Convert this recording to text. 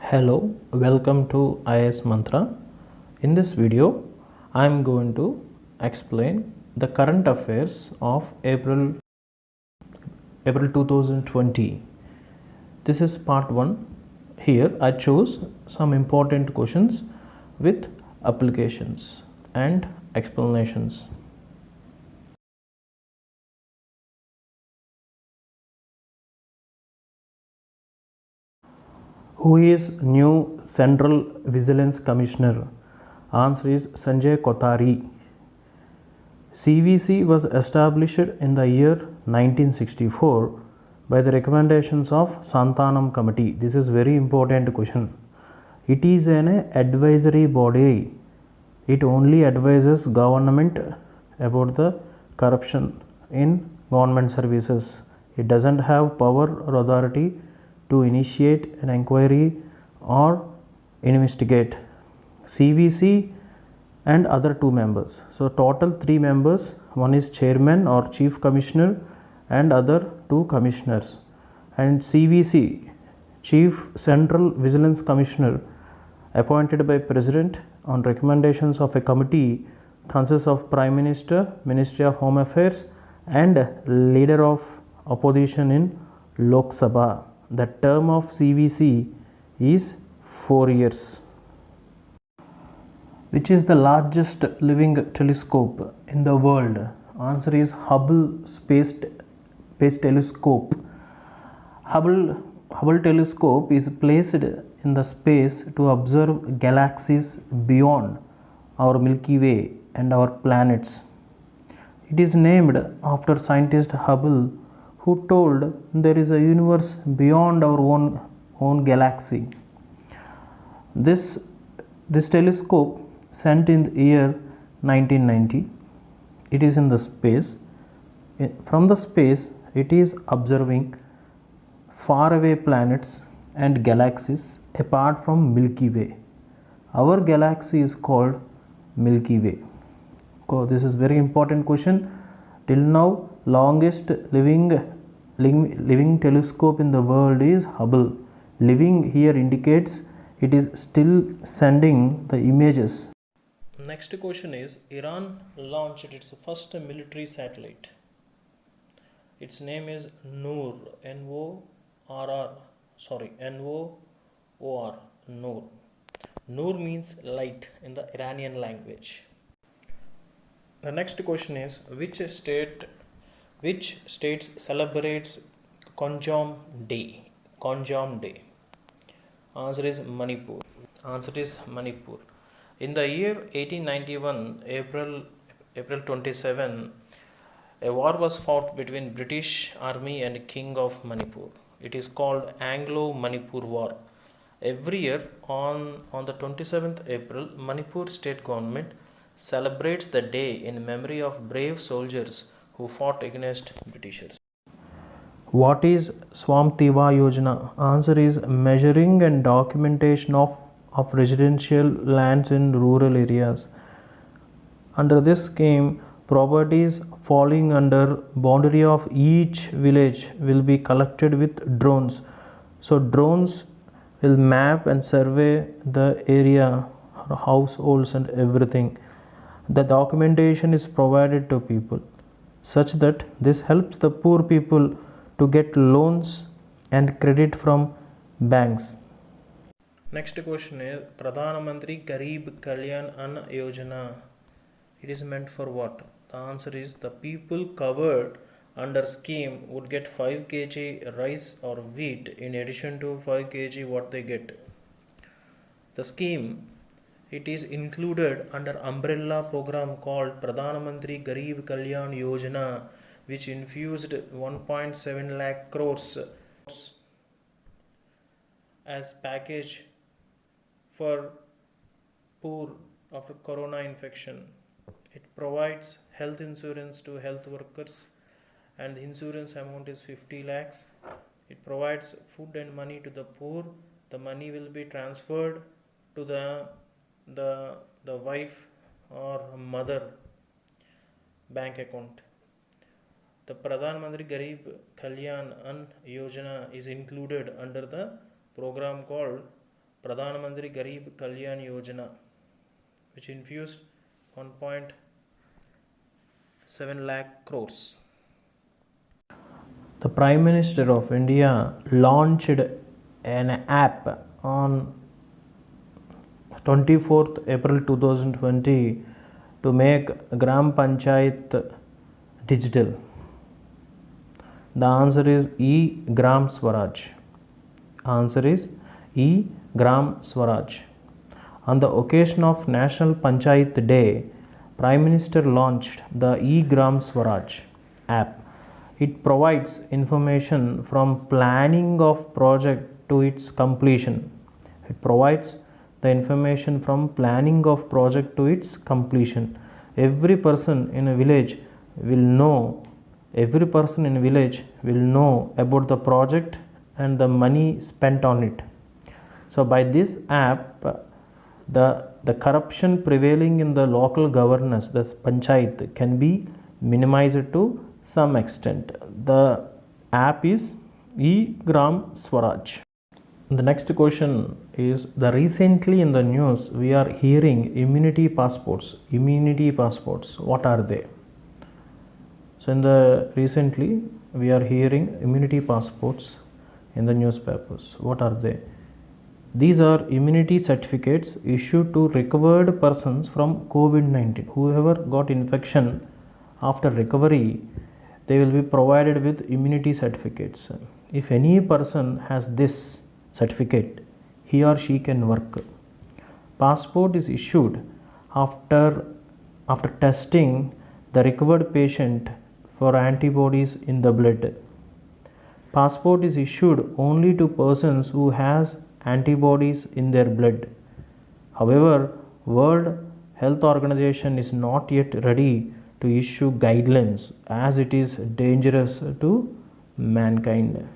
Hello, welcome to IS Mantra. In this video, I am going to explain the current affairs of April 2020. This is part 1. Here I chose some important questions with applications and explanations. Who is new Central Vigilance Commissioner? Answer is Sanjay Kothari. CVC was established in the year 1964 by the recommendations of Santanam Committee. This is very important question. It is an advisory body. It only advises government about the corruption in government services. It doesn't have power or authority to initiate an inquiry or investigate. CVC and other 2 members. So total 3 members. One is chairman or chief commissioner and other 2 commissioners. And CVC, Chief Central Vigilance Commissioner, appointed by President on recommendations of a committee, consists of Prime Minister, Ministry of Home Affairs and Leader of Opposition in Lok Sabha. The term of CVC is 4 years. Which is the largest living telescope in the world? Answer is Hubble Space Telescope. Hubble telescope is placed in the space to observe galaxies beyond our Milky Way and our planets. It is named after scientist Hubble, who told there is a universe beyond our own galaxy. This telescope, sent in the year 1990, it is in the space. From the space, it is observing faraway planets and galaxies apart from Milky Way. Our galaxy is called Milky Way. So this is very important question. Till now, longest living telescope in the world is Hubble. Living here indicates it is still sending the images. Next question is, Iran launched its first military satellite. Its name is Noor, N-O-R-R, N-O-O-R, Noor. Noor means light in the Iranian language. The next question is, which states celebrates Konjam Day? Answer is Manipur. In the year 1891, April 27, a war was fought between British Army and King of Manipur. It is called Anglo-Manipur War. Every year on the 27th April, Manipur state government celebrates the day in memory of brave soldiers who fought against Britishers. What is Swamtiva Yojana? Answer is measuring and documentation of residential lands in rural areas. Under this scheme, properties falling under boundary of each village will be collected with drones. So drones will map and survey the area, households and everything. The documentation is provided to people such that this helps the poor people to get loans and credit from banks. Next question is Pradhan Mantri Garib Kalyan Anna Yojana. It is meant for what? The answer is the people covered under scheme would get 5 kg rice or wheat in addition to 5 kg what they get. The scheme, it is included under umbrella program called Pradhan Mantri Garib Kalyan Yojana, which infused 1.7 lakh crores as package for poor after corona infection. It provides health insurance to health workers and the insurance amount is 50 lakhs. It provides food and money to the poor. The money will be transferred to the wife or mother bank account. The Pradhan Mantri Garib Kalyan Ann Yojana is included under the program called Pradhan Mantri Garib Kalyan Yojana, which infused 1.7 lakh crores. The Prime Minister of India launched an app on 24th April 2020 to make Gram Panchayat digital. The answer is E. Gram Swaraj. Answer is E. Gram Swaraj. On the occasion of National Panchayat Day, Prime Minister launched the E. Gram Swaraj app. It provides information from planning of project to its completion. It provides the information from planning of project to its completion. Every person in a village will know about the project and the money spent on it. So by this app, the corruption prevailing in the local governance, the panchayat, can be minimized to some extent. The app is E-Gram Swaraj. The next question is, the recently in the news we are hearing immunity passports. Immunity passports, what are they? So in the recently we are hearing immunity passports in the newspapers. What are they? These are immunity certificates issued to recovered persons from COVID-19. Whoever got infection after recovery, they will be provided with immunity certificates. If any person has this certificate, he or she can work. Passport is issued after testing the recovered patient for antibodies in the blood. Passport is issued only to persons who has antibodies in their blood. However, World Health Organization is not yet ready to issue guidelines as it is dangerous to mankind.